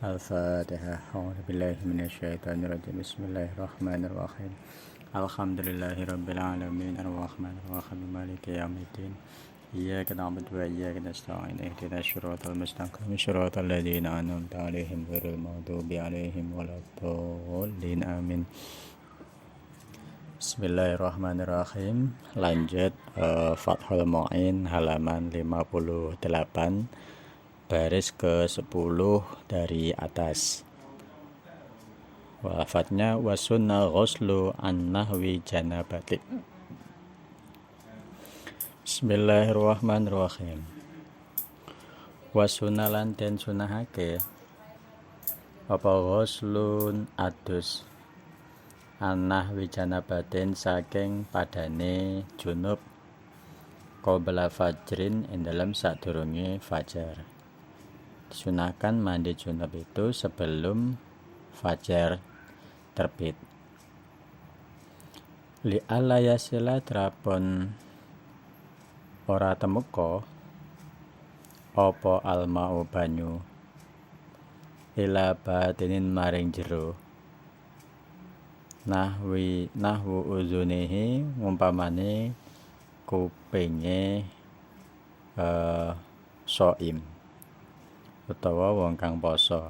Al-Fatihah. A'udzubillahi minasyaitonirrajim. Bismillahirrahmanirrahim. Alhamdulillahirabbil alamin arrahmanir rahim maliki yaumiddin. Iyyaka na'budu wa iyyaka nasta'in. Ihdinas siratal mustaqim siratal ladzina an'amta 'alaihim ghairil maghdubi 'alaihim waladdallin. Amin. Bismillahirrahmanirrahim. Lanjut Fathul Mu'in halaman 58 baris ke-10 dari atas. Lafadznya wasunna ghuslu an nahwi janabati. Bismillahirrahmanirrahim. Wasunna lan den sunahake apa ghuslun adus an nahwi janabatin saking padane junub qabla fajrin ing dalam sadurunge fajar. Disunahkan mandi junub itu sebelum fajar terbit. Li alla yasila drapon ora temuka apa almau banyu ila batinin maring jero nahwu uzunihi ngumpamane kupinge soim utawa wong kang poso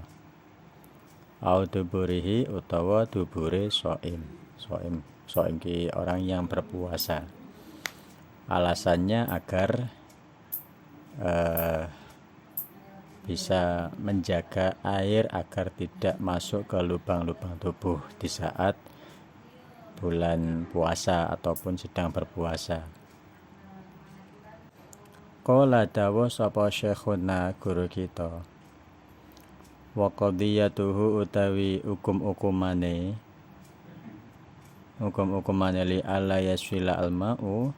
au duburihi utawa dubure soim ki orang yang berpuasa. Alasannya agar bisa menjaga air agar tidak masuk ke lubang-lubang tubuh di saat bulan puasa ataupun sedang berpuasa. Qala dawuh sapa syekhuna guru kita wa qadiyatuhu utawi hukum-hukumane li alla yasfila alma'u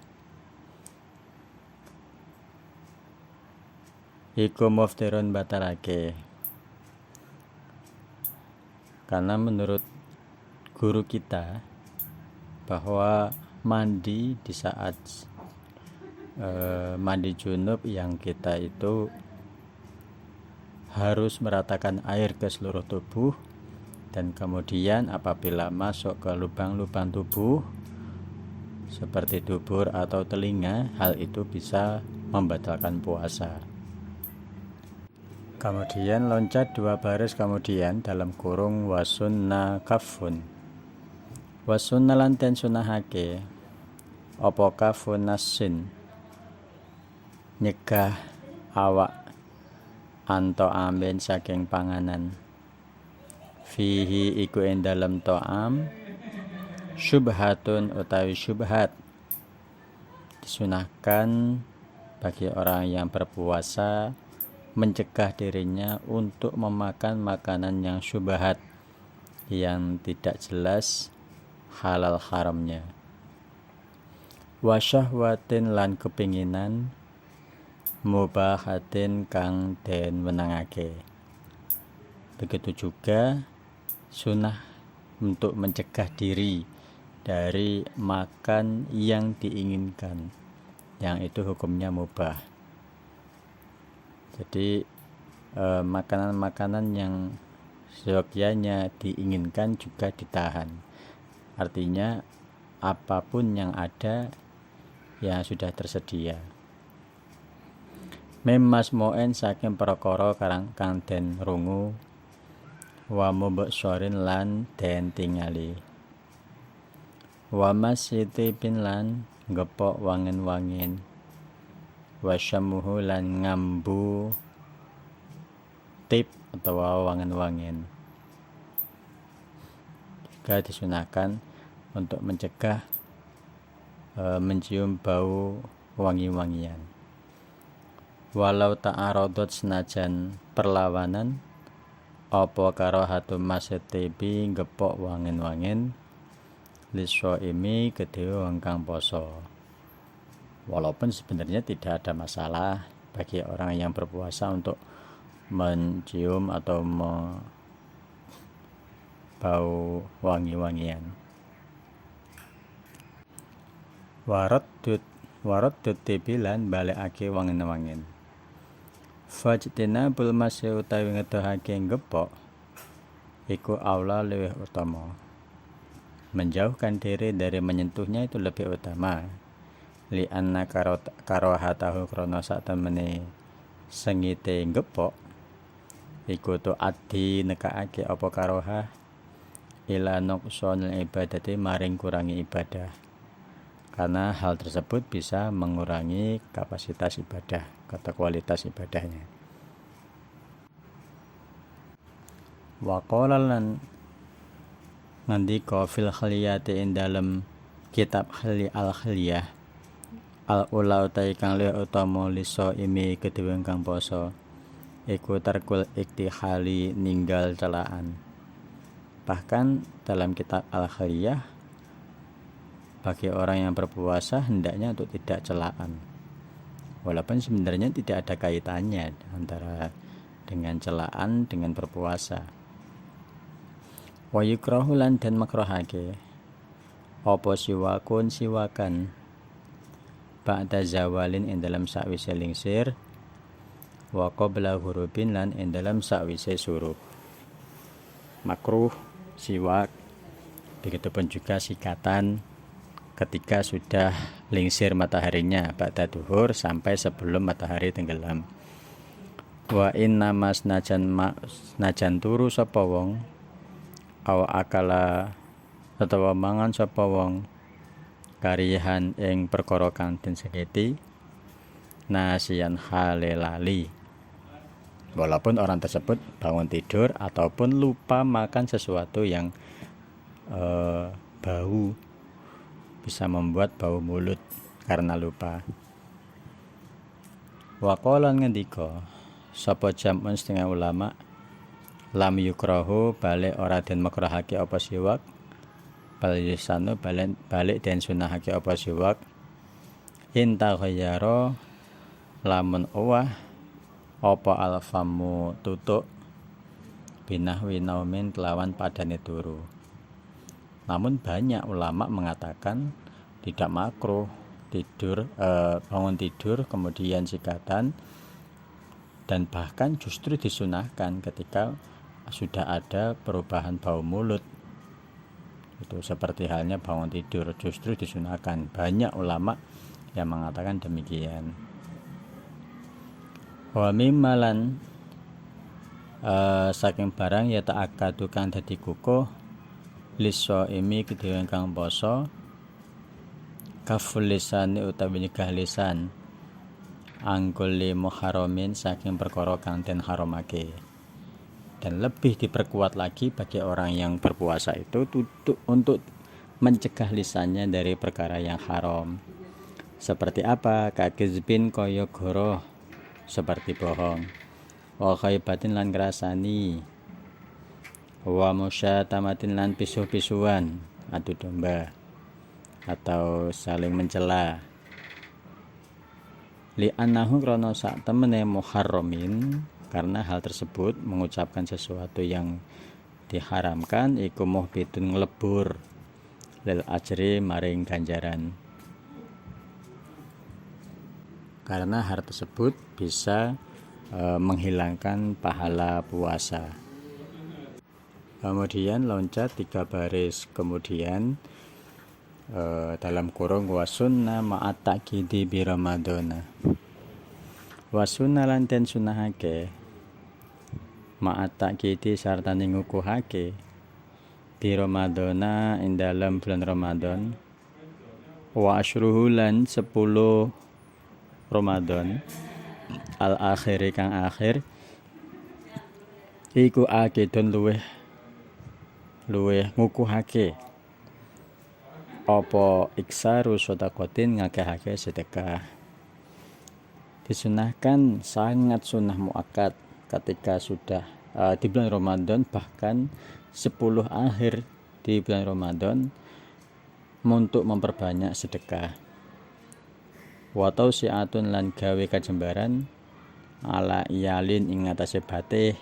iku muftirun batalake. Karena menurut guru kita bahwa mandi di saat mandi junub yang kita itu harus meratakan air ke seluruh tubuh, dan kemudian apabila masuk ke lubang-lubang tubuh seperti dubur atau telinga, hal itu bisa membatalkan puasa. Kemudian loncat 2 baris kemudian dalam kurung wasunna kafun. Wasunna lan den sunahake apa kafun nasin nyegah awak anto amben saking panganan fihi iku ing dalem to'am syubhatun utawi syubhat. Disunahkan bagi orang yang berpuasa mencegah dirinya untuk memakan makanan yang syubhat, yang tidak jelas halal haramnya. Wa syahwatin lan kepinginan mubahatin kang den wenangake. Begitu juga sunah untuk mencegah diri dari makan yang diinginkan, yang itu hukumnya mubah. Jadi makanan-makanan yang seyogyanya diinginkan juga ditahan. Artinya apapun yang ada yang sudah tersedia. Memas moen saking perkara kang den rungu wa mubshorin lan den tingali wa masitipin lan ngepok wangen-wangen wa syamuhu lan ngambu tip atau wangen-wangen. Juga disunahkan untuk mencegah mencium bau wangi-wangian. Walau ta'arodot senajan perlawanan apa karohatu masetibi ngepok wangen-wangen liswaimi kedhe wong kang poso. Walaupun sebenarnya tidak ada masalah bagi orang yang berpuasa untuk mencium atau bau wangi-wangian. Waradut tibilan balekake wangen-wangen. Fajtina bul masih utawi ngedohake ngepok iku aula luwih utama. Menjauhkan diri dari menyentuhnya itu lebih utama. Li anna karohatahu krana sak temene sengite ngepok iku tu adi nekake apa karoha ila nuqsanil ibadati maring kurangi ibadah. Karena hal tersebut bisa mengurangi kapasitas ibadah atau kualitas ibadahnya. Wa qala lan ngendika fil khaliyati ing dalem kitab al-khaliyah al-ula utai kang luwih utama liso imi kedue kang poso iku tarkul iktihali ninggal celaan. Bahkan dalam kitab al-khaliyah bagi orang yang berpuasa hendaknya untuk tidak celaan, walaupun sebenarnya tidak ada kaitannya antara dengan celaan dengan berpuasa. Wa yukrahu lan dan makruhake apa siwakun siwakan ba'da zawalin ing dalam sakwise lingsir wa qabla hurubin lan ing dalam sakwise surub. Makruh siwak, begitupun juga sikatan ketika sudah lingsir mataharinya ba'da duhur sampai sebelum matahari tenggelam. Wa inna mas najan turu sapa wong aw akala utawa mangan sapa wong karihan ing perkara kang den seketi nasian hale lali, walaupun orang tersebut bangun tidur ataupun lupa makan sesuatu yang bau, bisa membuat bau mulut karena lupa. Wa qala ngendika sapa jamun setengah ulama lam yukrahu balik ora den makruhake apa siwak balisanu balik den sunahake apa siwak inta ghayyara lamun owah apa alfamu tutuk binahwi naumin kelawan padane turu. Namun banyak ulama mengatakan tidak makruh bangun tidur kemudian sikatan, dan bahkan justru disunahkan ketika sudah ada perubahan bau mulut. Itu seperti halnya bangun tidur justru disunahkan. Banyak ulama yang mengatakan demikian. Wa mimmalan saking barang ya ta'akadu kang dadi kukuh liso imi kedhewe kang poso kaful lisani utawi nyegah lisan angkuli muharramin saking perkara kang den haramake. Dan lebih diperkuat lagi bagi orang yang berpuasa itu untuk mencegah lisannya dari perkara yang haram. Seperti apa? Kakizbin kaya goroh, seperti bohong. Wa khaibatin lan ngrasani. Wa musyatamatin lan pisuh-pisuhan, adu domba atau saling mencela. Li annahu krana sak temene muharramin, karena hal tersebut mengucapkan sesuatu yang diharamkan iku muhbitun nglebur lil ajri maring ganjaran, karena hal tersebut bisa menghilangkan pahala puasa. Kemudian loncat 3 baris kemudian dalam kurung wasunna ma'at ta'kidi bi ramadana. Wasunna lan den sunahake ma'at ta'kidi sartane ngukuhake bi ramadana ing dalam bulan Ramadan wa asyruhu lan 10 Ramadan al akhir kang akhir iku akidun luweh ngukuhake apa iksaru sedekatin ngakehake sedekah. Disunahkan sangat sunnah muakkad ketika sudah di bulan Ramadan, bahkan 10 akhir di bulan Ramadan untuk memperbanyak sedekah. Wa tausiatun lan gawe kajembaran ala iyalin ing atase batih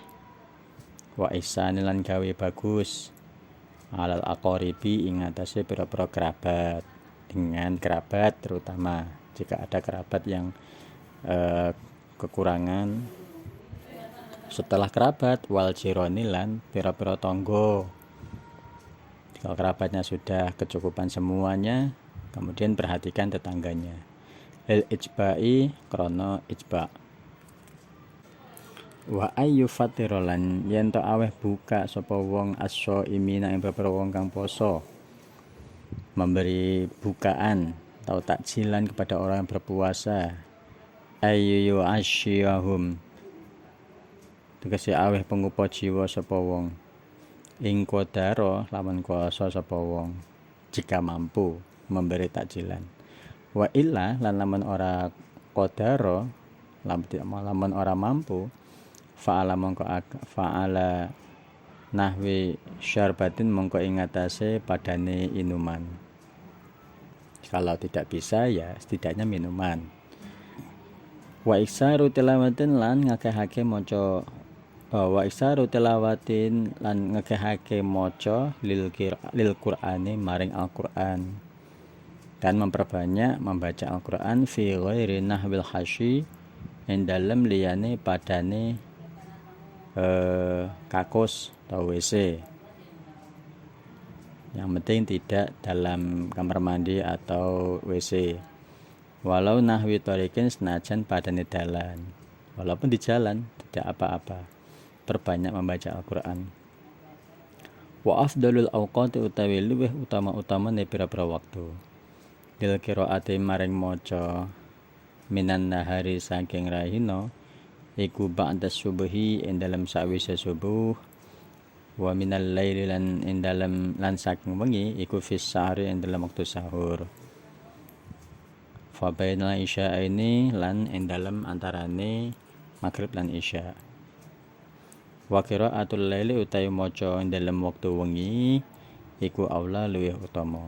wa ihsan lan gawe bagus alal aqaribi ing atase pira-pira kerabat, dengan kerabat terutama jika ada kerabat yang kekurangan setelah kerabat wal jironi lan pira-pira tangga. Kalau kerabatnya sudah kecukupan semuanya, kemudian perhatikan tetangganya. Lil ijba'i krono ijba'. Wa ayyu fatirolan yen to aweh buka sapa wong asya imina ing beberapa wong kang poso, memberi bukaan atau takjilan kepada orang yang berpuasa. Ayyu asyiyahum tegese aweh pengupa jiwa sapa wong ing qadara lawan kuasa sapa wong jika mampu memberi takjilan. Wa illa lan lamun ora qadara lamun ora mampu fa'ala nahwi syarbatin mongko ing atase padane inuman. Kalau tidak bisa ya setidaknya minuman. Wa iksaru tilawatin lan ngakehake maca lil Qur'ani maring Al-Qur'an, dan memperbanyak membaca Al-Qur'an fi ghairi nahwil hasyi ing dalem liyane padane kakus atau WC. Yang penting tidak dalam kamar mandi atau WC. Walau nahwi thoriqin senajan padane dalan. Walaupun di jalan tidak apa-apa. Perbanyak membaca Al-Qur'an. Wa afdalul awqati utawi luweh utama-utamane pira-pira waktu. Dil qiraati maring maca minan nahari saking rahina iku ba'da subhi ing dalam sawise subuh, wa minal laili lan ing dalam lan saking wengi iku fis sahri ing dalam waktu sahur. Fa bainal isya'aini lan ing dalam antarane maghrib lan isya. Wa qiraatul laili utawi maca ing dalam waktu wengi iku aula luwih utama.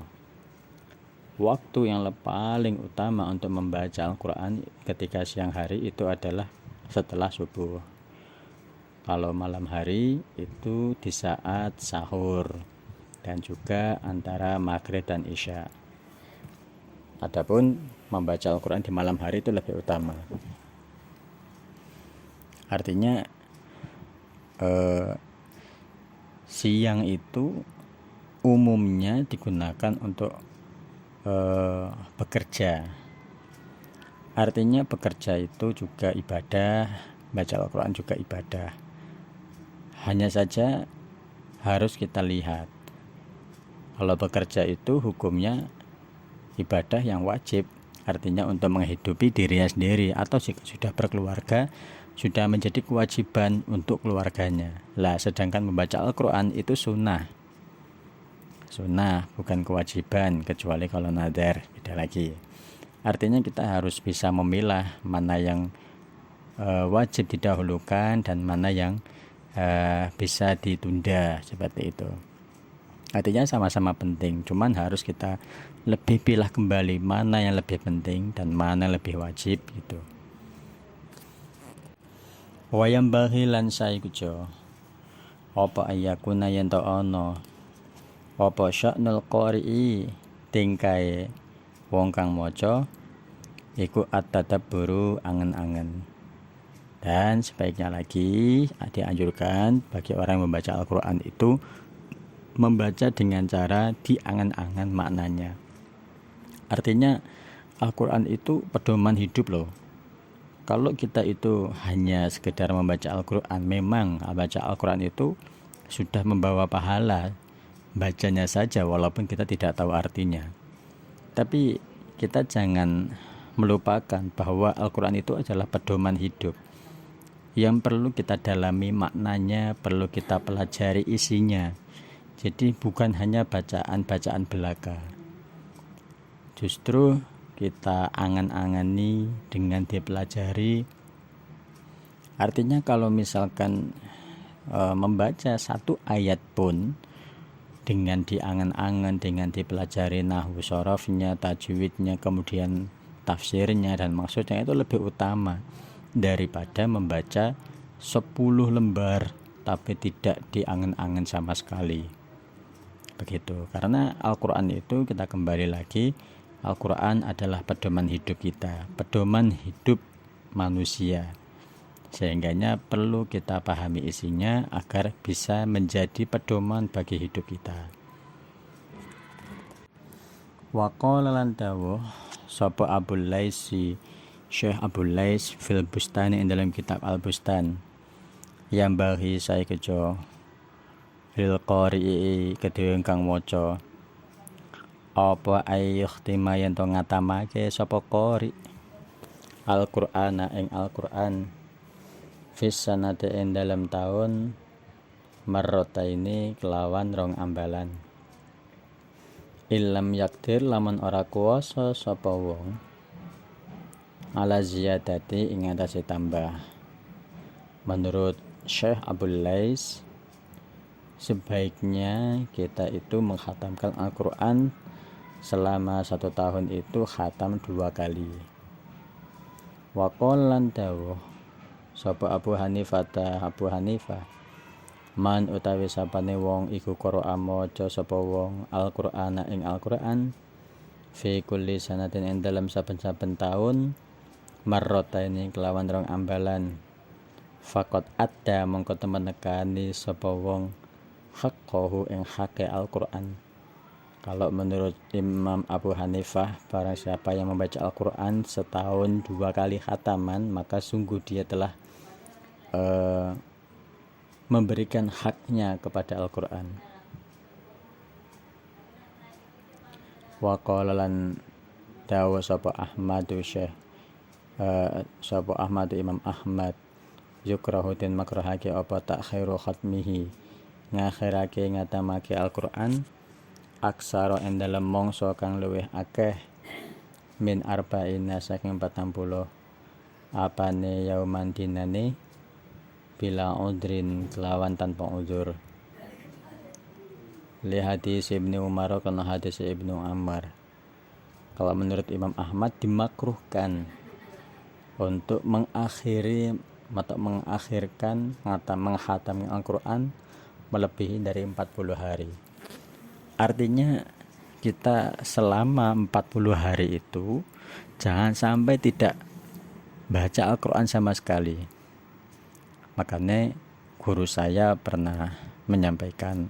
Waktu yang paling utama untuk membaca Al-Qur'an ketika siang hari itu adalah setelah subuh. Kalau malam hari itu di saat sahur dan juga antara maghrib dan isya. Adapun membaca Al-Qur'an di malam hari itu lebih utama. Artinya siang itu umumnya digunakan untuk bekerja. Artinya bekerja itu juga ibadah, baca Al-Qur'an juga ibadah. Hanya saja harus kita lihat, kalau bekerja itu hukumnya ibadah yang wajib, artinya untuk menghidupi dirinya sendiri, atau jika sudah berkeluarga sudah menjadi kewajiban untuk keluarganya. Lah, sedangkan membaca Al-Qur'an itu sunnah bukan kewajiban, kecuali kalau nadar, beda lagi. Artinya kita harus bisa memilah mana yang wajib didahulukan dan mana yang bisa ditunda, seperti itu. Artinya sama-sama penting, cuman harus kita lebih pilih kembali mana yang lebih penting dan mana yang lebih wajib gitu. Wayam bahilan saikujo apa ayakuna yen to ana apa sya'nul qari'i tingkae wong kang maca iku at-tadabburu angen-angen. Dan sebaiknya lagi dianjurkan bagi orang yang membaca Al-Qur'an itu membaca dengan cara diangen-angen maknanya. Artinya Al-Qur'an itu pedoman hidup loh. Kalau kita itu hanya sekedar membaca Al-Qur'an, memang baca Al-Qur'an itu sudah membawa pahala bacanya saja walaupun kita tidak tahu artinya. Tapi kita jangan melupakan bahwa Al-Qur'an itu adalah pedoman hidup yang perlu kita dalami maknanya, perlu kita pelajari isinya. Jadi bukan hanya bacaan-bacaan belaka. Justru kita angan-angani dengan dipelajari. Artinya kalau misalkan membaca satu ayat pun dengan diangan-angan, dengan dipelajari nahwu sorofnya, tajwidnya, kemudian tafsirnya dan maksudnya, itu lebih utama daripada membaca 10 lembar tapi tidak diangan-angan sama sekali. Begitu. Karena Al-Qur'an itu, kita kembali lagi, Al-Qur'an adalah pedoman hidup kita, pedoman hidup manusia. sehingganya perlu kita pahami isinya agar bisa menjadi pedoman bagi hidup kita. Waqala lan dawuh sapa Abul Laisi Syekh Abul Lais fil Bustani dalam kitab Al-Bustan yang bagi saya kejo lil qari'i kedhe kang maca apa ayyuhtima yen to ngatamake sapa qari Al-Qur'ana ing Al-Qur'an fis sanati ing dalam tahun marrataini kelawan rong ambalan illam yakdir lamun ora kuwasa sapa wong ala ziyadati ing atase tambah. Menurut Syekh Abul Lais, sebaiknya kita itu menghatamkan Al-Quran selama 1 tahun itu khatam 2 kali. Waqalan dawuh sapa Abu Hanifah man utawi sapane wong iku qira'a maca sapa wong Al-Qur'ana ing Al-Qur'an fi kulli sanatin ing dalam saben-saben taun marrataini kelawan rong ambalan faqat adda mongko temen nekani sapa wong haqqahu ing hake Al-Qur'an. Kalau menurut Imam Abu Hanifah, barang siapa yang membaca Al-Qur'an setahun 2 kali khataman, maka sungguh dia telah memberikan haknya kepada Al-Qur'an. Wa qala lan dawu sapa Ahmadu Syekh sapa Ahmad Imam Ahmad yukrahu den makrahake apa takhairu khatmihi ngakhirake ngatamake Al-Qur'an aksara ing dalem mangsa kang luwih akeh min arba'ina saking 40 apane yauman dinane bila udrin kelawan tanpa uzur li hadis Ibnu Umar kana hadis Ibnu Ammar. Kalau menurut Imam Ahmad dimakruhkan untuk mengakhirkan menghatam Al-Quran melebihi dari 40 hari. Artinya kita selama 40 hari itu jangan sampai tidak baca Al-Quran sama sekali. Makanya guru saya pernah menyampaikan,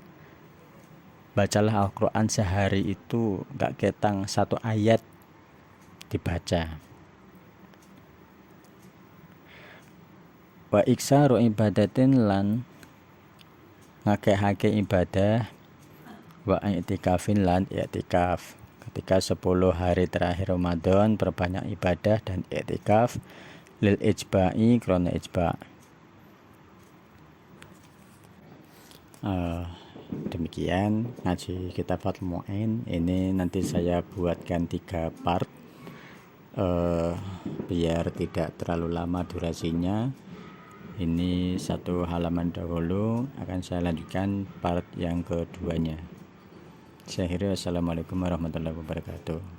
bacalah Al-Quran sehari itu gak ketang 1 ayat dibaca. Wa iksaru ibadatin lan ngakeh-hake ibadah wa i'tikafin lan i'tikaf. Ketika 10 hari terakhir Ramadan perbanyak ibadah dan i'tikaf lil ijba'i krona ijba'. Demikian ngaji kitab Fathul Mu'in. Ini nanti saya buatkan 3 part biar tidak terlalu lama durasinya. Ini 1 halaman dahulu, akan saya lanjutkan part yang keduanya. Saya akhiri, wassalamualaikum warahmatullahi wabarakatuh.